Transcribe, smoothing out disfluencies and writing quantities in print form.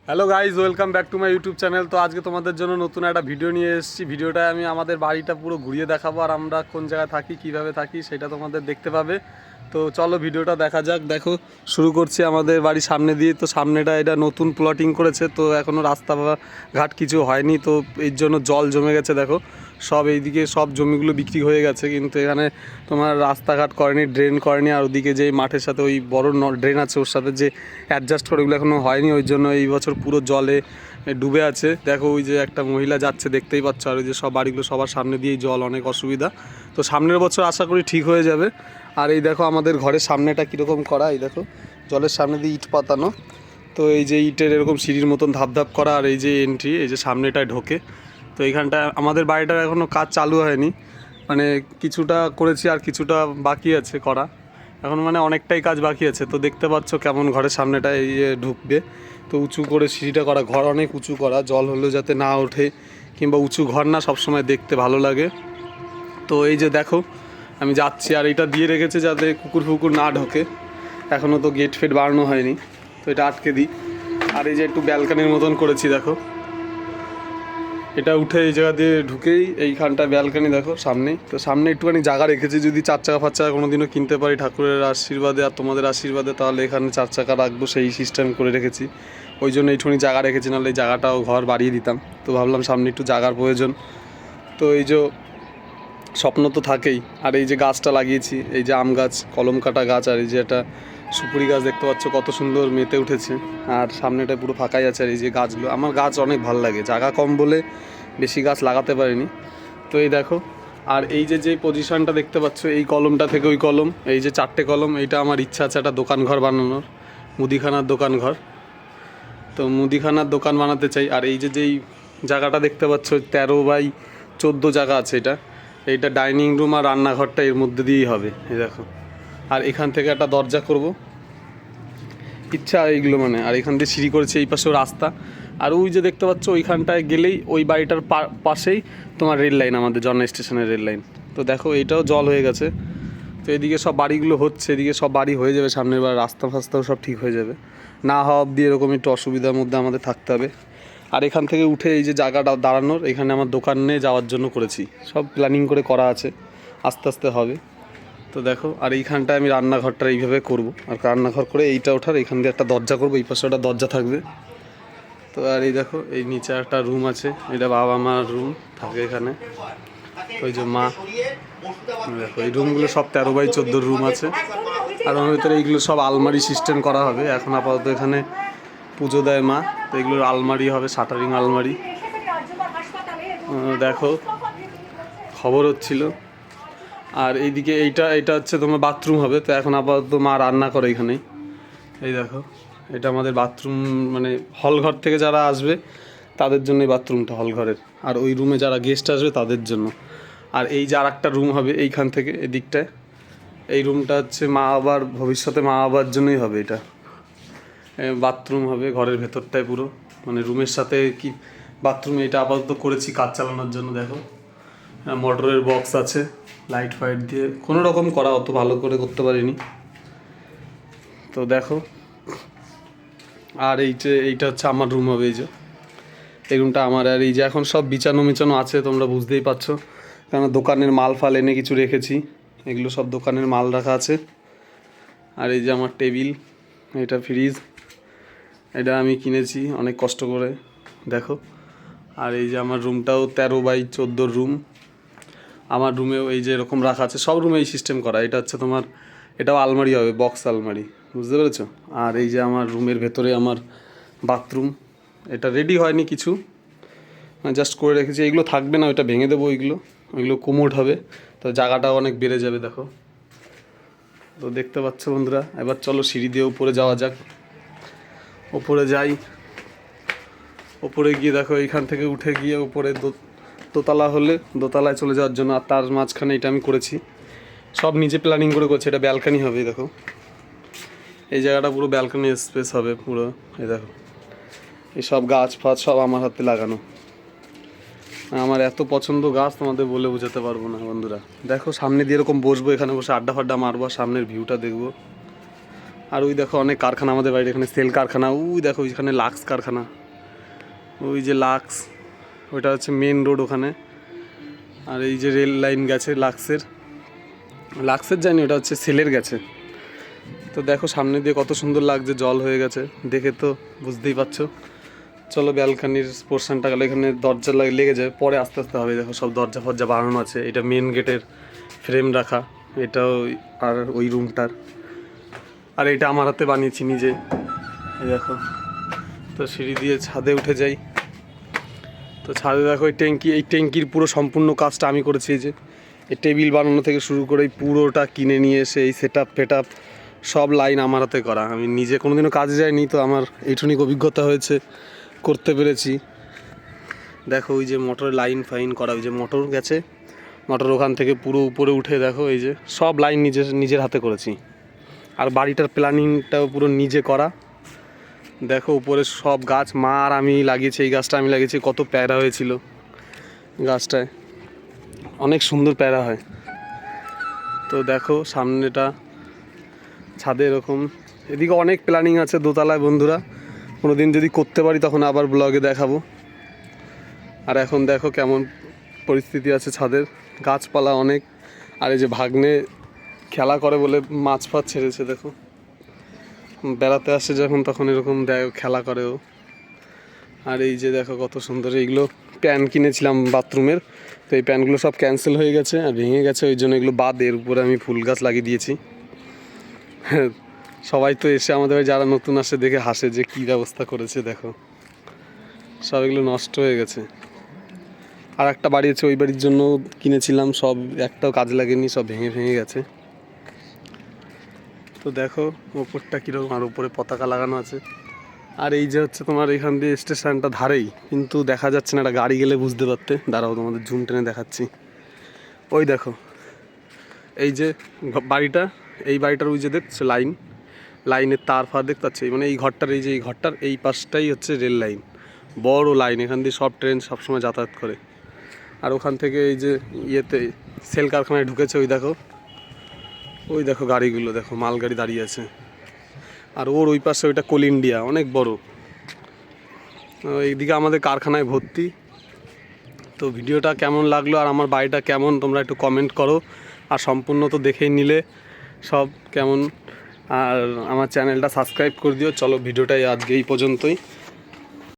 Hello guys, welcome back to my YouTube channel. তো আজকে তোমাদের জন্য নতুন একটা ভিডিও নিয়ে এসেছি। ভিডিওটায় আমি আমাদের বাড়িটা পুরো ঘুরিয়ে দেখাবো, আর আমরা কোন জায়গায় থাকি, কিভাবে থাকি সেটা তোমাদের দেখতে পাবে। তো চলো ভিডিওটা দেখা যাক। দেখো, শুরু করছি আমাদের বাড়ির সামনে দিয়ে। তো সামনেটা এটা নতুন প্লটিং করেছে, তো এখনও রাস্তা ঘাট কিছু হয়নি, তো এর জন্য জল জমে গেছে। দেখো সব এইদিকে সব জমিগুলো বিক্রি হয়ে গেছে, কিন্তু এখানে তোমার রাস্তাঘাট করেনি, ড্রেন করেনি। আর ওদিকে যে মাঠের সাথে ওই বড় ড্রেন আছে, ওর সাথে যে অ্যাডজাস্ট করে ওগুলো এখনও হয়নি, ওই জন্য এই বছর পুরো জলে ডুবে আছে। দেখো ওই যে একটা মহিলা যাচ্ছে, দেখতেই পাচ্ছ। আর ওই যে সব বাড়িগুলো সবার সামনে দিয়েই জল, অনেক অসুবিধা। তো সামনের বছর আশা করি ঠিক হয়ে যাবে। আর এই দেখো আমাদের ঘরের সামনেটা কীরকম করা, এই দেখো জলের সামনে দিয়ে ইট পাতানো। তো এই যে ইটের এরকম সিঁড়ির মতন ধাপ ধাপ করা, আর এই যে এন্ট্রি, এই যে সামনেটায় ঢোকে। তো এইখানটা আমাদের বাড়িটার এখনও কাজ চালু হয়নি, মানে কিছুটা করেছি আর কিছুটা বাকি আছে করা। এখন মানে অনেকটাই কাজ বাকি আছে। তো দেখতে পাচ্ছ কেমন ঘরের সামনেটা এই ঢুকবে। তো উঁচু করে সিঁড়িটা করা, ঘর অনেক উঁচু করা, জল হলেও যাতে না ওঠে, কিংবা উঁচু ঘর না সবসময় দেখতে ভালো লাগে। তো এই যে দেখো আমি যাচ্ছি, আর এটা দিয়ে রেখেছে যাতে কুকুর ফুকুর না ঢোকে। এখনও তো গেট ফেট বাড়ানো হয়নি, তো এটা আটকে দিই। আর এই যে একটু ব্যালকানির মতন করেছি, দেখো এটা উঠে এই জায়গা দিয়ে ঢুকেই এইখানটা ব্যালকানি দেখো সামনেই। তো সামনে একটুখানি জায়গা রেখেছি, যদি 4 চাকা 5 চাকা কোনো দিনও কিনতে পারি ঠাকুরের আশীর্বাদে আর তোমাদের আশীর্বাদে, তাহলে এখানে 4 চাকা রাখবো, সেই সিস্টেম করে রেখেছি। ওই জন্য এইটুখানি জায়গা রেখেছি, নাহলে এই জায়গাটাও ঘর বাড়িয়ে দিতাম। তো ভাবলাম সামনে একটু জায়গার প্রয়োজন। তো এই যে স্বপ্ন তো থাকেই। আর এই যে গাছটা লাগিয়েছি, এই যে আম গাছ, কলম কাটা গাছ, আর এই যে একটা সুপুরি গাছ দেখতে পাচ্ছ কত সুন্দর মেতে উঠেছে। আর সামনেটা পুরো ফাঁকাই আছে। আর এই যে গাছগুলো, আমার গাছ অনেক ভালো লাগে, জায়গা কম বলে বেশি গাছ লাগাতে পারিনি। তো এই দেখো, আর এই যে পজিশনটা দেখতে পাচ্ছ, এই কলমটা থেকে ওই কলম, এই যে 4টে কলম, এইটা আমার ইচ্ছা আছে একটা দোকান ঘর বানানোর, মুদিখানার দোকান ঘর। তো মুদিখানার দোকান বানাতে চাই। আর এই যে জায়গাটা দেখতে পাচ্ছ 13x14 জায়গা আছে, এইটা ডাইনিং রুম আর রান্নাঘরটা এর মধ্যে দিয়েই হবে, এই দেখো। আর এখান থেকে একটা দরজা করব, ইচ্ছা এইগুলো মানে। আর এখান দিয়ে সিঁড়ি করেছে, এই পাশেও রাস্তা। আর ওই যে দেখতে পাচ্ছ ওইখানটায় গেলেই ওই বাড়িটার পাশেই তোমার রেল লাইন, আমাদের জন্না স্টেশনের রেল লাইন। তো দেখো এইটাও জল হয়ে গেছে। তো এদিকে সব বাড়িগুলো হচ্ছে, এদিকে সব বাড়ি হয়ে যাবে সামনের বার, রাস্তা ফাস্তাও সব ঠিক হয়ে যাবে। না হওয়া অবধি এরকম একটু অসুবিধার মধ্যে আমাদের থাকতে হবে। আর এখান থেকে উঠে এই যে জায়গাটা দাঁড়ানোর, এখানে আমার দোকানে যাওয়ার জন্য করেছি, সব প্ল্যানিং করে করা আছে, আস্তে আস্তে হবে। তো দেখো, আর এইখানটায় আমি রান্নাঘরটা এইভাবে করব, আর রান্নাঘর করে এইটা ওঠার, এইখান দিয়ে একটা দরজা করবো, এই পাশে একটা দরজা থাকবে। তো আর এই দেখো এই নিচে একটা রুম আছে, এটা বাবা মার রুম, থাকে এখানে। ওই যে মা, দেখো এই রুমগুলো সব 13x14 রুম আছে। আর ওর ভিতরে এইগুলো সব আলমারি সিস্টেম করা হবে। এখন আপাতত এখানে পুজো দেয় মা, তো এগুলোর আলমারি হবে, শাটারিং আলমারি। দেখো খবর হচ্ছিল। আর এইদিকে এইটা হচ্ছে তোমার বাথরুম হবে। তো এখন আপাতত মা রান্না করে এখানেই। এই দেখো এটা আমাদের বাথরুম, মানে হল ঘর থেকে যারা আসবে তাদের জন্য এই বাথরুমটা, হল ঘরের। আর ওই রুমে যারা গেস্ট আসবে তাদের জন্য। আর এই যে আর একটা রুম হবে এইখান থেকে এদিকটায়, এই রুমটা হচ্ছে মা বাবার, ভবিষ্যতে মা বাবার জন্যই হবে এটা। বাথরুম হবে ঘরের ভেতরটায় পুরো, মানে রুমের সাথে কি বাথরুম। এটা আপাতত করেছি কাজ চালানোর জন্য। দেখো মোটরের বক্স আছে, লাইট ফাইট দিয়ে কোনো রকম করা, অত ভালো করে করতে পারিনি। তো দেখো, আর এইটা হচ্ছে আমার রুম হবে। এই রুমটা আমার। আর এই যে এখন সব বিছানো মিছানো আছে, তোমরা বুঝতেই পারছো, কারণ দোকানের মাল ফাল এনে কিছু রেখেছি, এগুলো সব দোকানের মাল রাখা আছে। আর এই যে আমার টেবিল, এটা ফ্রিজ, এটা আমি কিনেছি অনেক কষ্ট করে, দেখো। আর এই যে আমার রুমটাও 13x14 রুম। আমার রুমেও এই যে এরকম রাখা আছে, সব রুমে এই সিস্টেম করা। এটা হচ্ছে তোমার, এটাও আলমারি হবে, বক্স আলমারি, বুঝতে পেরেছো। আর এই যে আমার রুমের ভেতরে আমার বাথরুম, এটা রেডি হয়নি কিছু, জাস্ট করে রেখেছি। এইগুলো থাকবে না, ওইটা ভেঙে দেবো, ওইগুলো কোমোড হবে, তো জায়গাটাও অনেক বেড়ে যাবে। দেখো, তো দেখতে পাচ্ছ বন্ধুরা। এবার চলো সিঁড়ি দিয়ে উপরে যাওয়া যাক। ওপরে যাই, ওপরে গিয়ে দেখো এইখান থেকে উঠে গিয়ে উপরে দোতলা হলে দোতলায় চলে যাওয়ার জন্য। আর তার মাঝখানে এটা আমি করেছি, সব নিজে প্ল্যানিং করে করছি। এটা ব্যালকানি হবে, দেখো এই জায়গাটা পুরো ব্যালকানি স্পেস হবে পুরো। এই দেখো এই সব গাছ ফাছ সব আমার হাতে লাগানো। আমার এত পছন্দ গাছ, তোমাদের বলে বোঝাতে পারবো না বন্ধুরা। দেখো সামনে দিয়ে এরকম বসবো, এখানে বসে আড্ডা ফাড্ডা মারবো, সামনের ভিউটা দেখবো। আর ওই দেখো অনেক কারখানা আমাদের বাড়ির এখানে, সেল কারখানা। ওই দেখো ওইখানে লাক্স কারখানা, ওই যে লাক্স, ওইটা হচ্ছে মেন রোড ওখানে। আর এই যে রেল লাইন গেছে লাক্সের যায়নি, ওটা হচ্ছে সেলের গেছে। তো দেখো সামনে দিয়ে কত সুন্দর লাগছে, জল হয়ে গেছে, দেখে তো বুঝতেই পারছো। চলো ব্যালকানির পোর্শনটা গেলে, এখানে দরজা লেগে যায়, পরে আস্তে আস্তে হবে। দেখো সব দরজা ফরজা বানানো আছে, এটা মেন গেটের ফ্রেম রাখা, এটাও আর ওই রুমটার। আর এটা আমার হাতে বানিয়েছি নিজে, এই দেখো। তো সিঁড়ি দিয়ে ছাদে উঠে যাই। তো ছাদে দেখো এই ট্যাঙ্কির পুরো সম্পূর্ণ কাজটা আমি করেছি। এই যে এই টেবিল বানানো থেকে শুরু করে এই পুরোটা কিনে নিয়ে এসে এই সেট আপ সব লাইন আমার হাতে করা। আমি নিজে কোনোদিনও কাজে যাইনি, তো আমার এইটুকুনি অভিজ্ঞতা হয়েছে, করতে পেরেছি। দেখো ওই যে মোটরের লাইন ফাইন করা, ওই যে মোটর গেছে, মোটর ওখান থেকে পুরো উপরে উঠে দেখো এই যে সব লাইন নিজের হাতে করেছি। আর বাড়িটার প্ল্যানিংটাও পুরো নিজে করা। দেখো উপরে সব গাছ মা আর আমি লাগিয়েছি, এই গাছটা আমি লাগিয়েছি, কত প্যারা হয়েছিল গাছটায়, অনেক সুন্দর প্যারা হয়। তো দেখো সামনেটা ছাদে এরকম, এদিকে অনেক প্ল্যানিং আছে দোতলায় বন্ধুরা, কোনো দিন যদি করতে পারি তখন আবার ব্লগে দেখাবো। আর এখন দেখো কেমন পরিস্থিতি আছে ছাদের, গাছপালা অনেক। আর এই যে ভাগ্নে খেলা করে বলে মাছ ফাছ ছেড়েছে, দেখো বেড়াতে আসে যখন তখন এরকম খেলা করে ও। আর এই যে দেখো কত সুন্দর, এইগুলো প্যান কিনেছিলাম বাথরুমের, তো এই প্যানগুলো সব ক্যান্সেল হয়ে গেছে আর ভেঙে গেছে, ওই জন্য এগুলো বাদ, এর উপরে আমি ফুল গাছ লাগিয়ে দিয়েছি। সবাই তো এসে আমাদের যারা নতুন আসে দেখে হাসে যে কী ব্যবস্থা করেছে, দেখো সব এগুলো নষ্ট হয়ে গেছে। আর একটা বাড়ি আছে, ওই বাড়ির জন্য কিনেছিলাম, সব একটাও কাজে লাগেনি, সব ভেঙে গেছে। তো দেখো ওপরটা কীরকম, আর উপরে পতাকা লাগানো আছে। আর এই যে হচ্ছে তোমার এখান দিয়ে স্টেশনটা ধারেই, কিন্তু দেখা যাচ্ছে না, একটা গাড়ি গেলে বুঝতে পারতে। দাঁড়াও তোমাদের জুম টেনে দেখাচ্ছি। ওই দেখো এই যে বাড়িটা, এই বাড়িটার ওই যে দেখছো লাইনের তার ফার দেখতে পাচ্ছি, মানে এই ঘরটার এই ঘরটার এই পাশটাই হচ্ছে রেল লাইন, বড় লাইন, এখান দিয়ে সব ট্রেন সবসময় যাতায়াত করে। আর ওখান থেকে এই যে ইয়েতে সেল কারখানায় ঢুকেছে, ওই দেখো গাড়িগুলো, দেখো মালগাড়ি দাঁড়িয়ে আছে। আর ওর ওই পাশে ওইটা কোল ইন্ডিয়া, অনেক বড়। এইদিকে আমাদের কারখানায় ভর্তি। তো ভিডিওটা কেমন লাগলো আর আমার বাড়িটা কেমন তোমরা একটু কমেন্ট করো। আর সম্পূর্ণ তো দেখেই নিলে সব কেমন, আর আমার চ্যানেলটা সাবস্ক্রাইব করে দিও। চলো ভিডিওটাই আজকে এই পর্যন্তই।